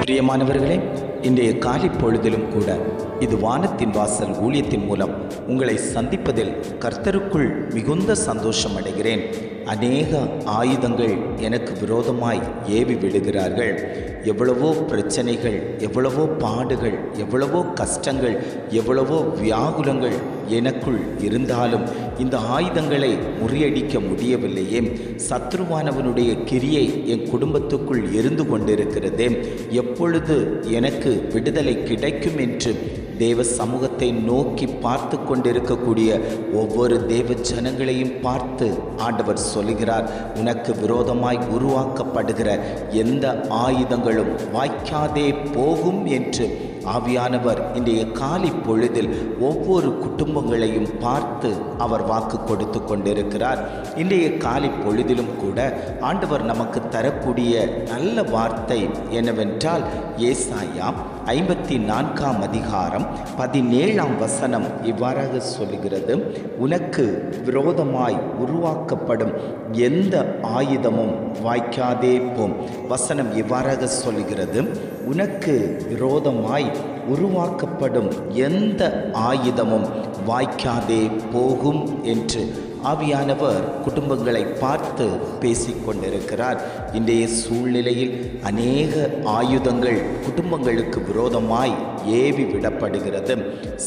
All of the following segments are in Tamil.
பிரியமானவர்களே, இன்றைய காலை பொழுதிலும் கூட இது வானத்தின் வாசல் ஊழியத்தின் மூலம் உங்களை சந்திப்பதில் கர்த்தருக்குள் மிகுந்த சந்தோஷம் அடைகிறேன். அநேக ஆயுதங்கள் எனக்கு விரோதமாய் ஏவி விடுகிறார்கள். எவ்வளவோ பிரச்சனைகள், எவ்வளவோ பாடுகள், எவ்வளவோ கஷ்டங்கள், எவ்வளவோ வியாகுலங்கள் எனக்குள் இருந்தாலும் இந்த ஆயுதங்களை முறியடிக்க முடியவில்லையே. சத்ருவானவனுடைய கிரியை என் குடும்பத்துக்குள் இருந்து கொண்டிருக்கிறதே. எப்பொழுது எனக்கு விடுதலை கிடைக்கும் என்று தேவ சமூகத்தை நோக்கி பார்த்து கொண்டிருக்கக்கூடிய ஒவ்வொரு தேவ ஜனங்களையும் பார்த்து ஆண்டவர் சொல்லுகிறார், உனக்கு விரோதமாய் உருவாக்கப்படுகிற எந்த ஆயுதங்களும் வாய்க்காதே போகும் என்று ஆவியானவர் இன்றைய காலை பொழுதில் ஒவ்வொரு குடும்பங்களையும் பார்த்து அவர் வாக்கு கொடுத்து கொண்டிருக்கிறார். இன்றைய காலை பொழுதிலும் கூட ஆண்டவர் நமக்கு தரக்கூடிய நல்ல வார்த்தை என்னவென்றால், ஏசாயா 54 அதிகாரம் 17 வசனம் இவ்வாறாக சொல்லுகிறது, உனக்கு விரோதமாய் உருவாக்கப்படும் எந்த ஆயுதமும் வாய்க்காதே போம். வசனம் இவ்வாறாக சொல்லுகிறது, உனக்கு விரோதமாய் உருவாக்கப்படும் எந்த ஆயுதமும் வாய்க்காதே போகும் என்று ஆவியானவர் குடும்பங்களை பார்த்து பேசிக்கொண்டிருக்கிறார். இன்றைய சூழ்நிலையில் அநேக ஆயுதங்கள் குடும்பங்களுக்கு விரோதமாய் ஏவி விடப்படுகிறது.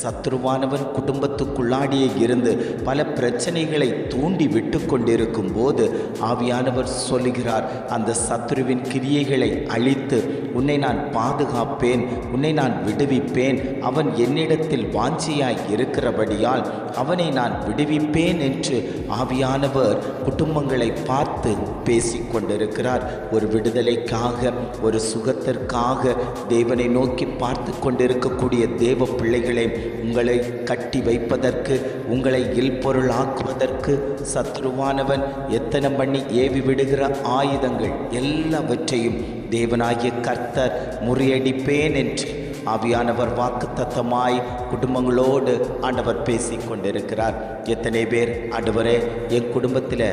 சத்ருவானவன் குடும்பத்துக்குள்ளாடியே இருந்து பல பிரச்சனைகளை தூண்டி விட்டு கொண்டிருக்கும் போது ஆவியானவர் சொல்லுகிறார், அந்த சத்ருவின் கிரியைகளை அழித்து உன்னை நான் பாதுகாப்பேன், உன்னை நான் விடுவிப்பேன். அவன் என்னிடத்தில் வாஞ்சியாய் இருக்கிறபடியால் அவனை நான் விடுவிப்பேன் என்று ஆவியானவர் குடும்பங்களை பார்த்து பேசிக்கொண்டிருக்கிறார். ஒரு விடுதலைக்காக, ஒரு சுகத்திற்காக தேவனை நோக்கி பார்த்து கொண்டிருக்கக்கூடிய தேவ பிள்ளைகளை, உங்களை கட்டி வைப்பதற்கு, உங்களை இல்பொருளாக்குவதற்கு சத்ருவானவன் எத்தனை பண்ணி ஏவி விடுகிற ஆயுதங்கள் எல்லாவற்றையும் தேவனாகிய கர்த்தர் முறியடிப்பேன் என்று ஆவியானவர் வாக்குத்தத்தமாய் குடும்பங்களோடு ஆண்டவர் பேசி கொண்டிருக்கிறார். எத்தனை பேர், ஆண்டவரே, என் குடும்பத்தில்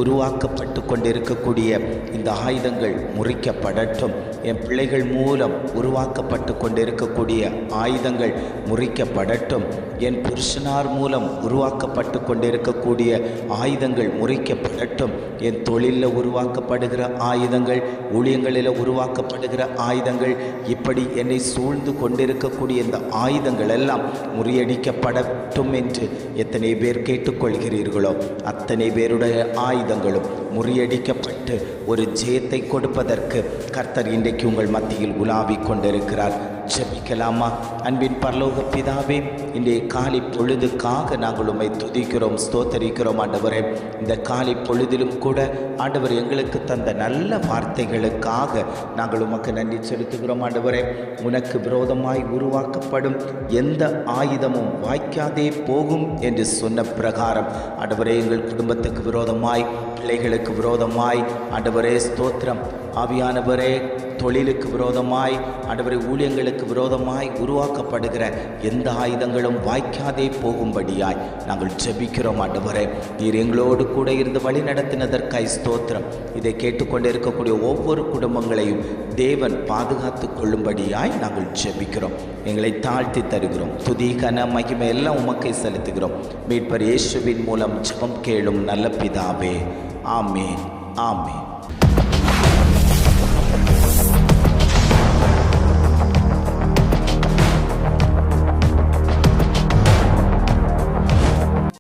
உருவாக்கப்பட்டு கொண்டிருக்கக்கூடிய இந்த ஆயுதங்கள் முறிக்கப்படட்டும், என் பிள்ளைகள் மூலம் உருவாக்கப்பட்டு கொண்டிருக்கக்கூடிய ஆயுதங்கள் முறிக்கப்படட்டும், என் புருஷனார் மூலம் உருவாக்கப்பட்டு கொண்டிருக்கக்கூடிய ஆயுதங்கள் முறிக்கப்படட்டும், என் தொழிலில் உருவாக்கப்படுகிற ஆயுதங்கள், ஊழியங்களில் உருவாக்கப்படுகிற ஆயுதங்கள், இப்படி என்னை சூழ்ந்து கொண்டிருக்கக்கூடிய இந்த ஆயுதங்கள் எல்லாம் முறியடிக்கப்படட்டும் என்று எத்தனை பேர் கேட்டுக்கொள்கிறீர்களோ அத்தனை பேருடைய ஆயுதங்களும் முறியடிக்கப்பட்டு ஒரு ஜெயத்தை கொடுப்பதற்கு கர்த்தர் இன்றைக்கு உங்கள் மத்தியில் உலாவிக் கொண்டிருக்கிறார். ஜெபிக்கலாமா? அன்பின் பரலோக பிதாவே, இன்றைய காலை பொழுதுக்காக நாங்கள் உம்மை துதிக்கிறோம், ஸ்தோத்தரிக்கிறோம். ஆண்டவரே, இந்த காலை பொழுதிலும் கூட ஆண்டவர் எங்களுக்கு தந்த நல்ல வார்த்தைகளுக்காக நாங்கள் உமக்கு நன்றி செலுத்துகிறோம். ஆண்டவரே, உனக்கு விரோதமாய் உருவாக்கப்படும் எந்த ஆயுதமும் வாய்க்காதே போகும் என்று சொன்ன பிரகாரம் ஆண்டவரே, எங்கள் குடும்பத்துக்கு விரோதமாய், பிள்ளைகளுக்கு விரோதமாய், ஆண்டவரே ஸ்தோத்திரம், ஆவியானவரே, தொழிலுக்கு விரோதமாய், ஆண்டவரே, ஊழியங்களுக்கு விரோதமாய் உருவாக்கப்படுகிற எந்த ஆயுதங்களும் வாய்க்காதே போகும்படியாய் நாங்கள் ஜெபிக்கிறோம். ஆண்டவரே, நீர் எங்களோடு கூட இருந்து வழி நடத்தினதற்காய் ஸ்தோத்திரம். இதை கேட்டுக்கொண்டு இருக்கக்கூடிய ஒவ்வொரு குடும்பங்களையும் தேவன் பாதுகாத்து கொள்ளும்படியாய் நாங்கள் ஜெபிக்கிறோம். எங்களை தாழ்த்தி தருகிறோம். துதி, கன, மகிமை எல்லாம் உமக்கை செலுத்துகிறோம். மீட்பர் இயேசுவின் மூலம் ஜெபம் கேளும் நல்ல பிதாவே. ஆமேன், ஆமேன்.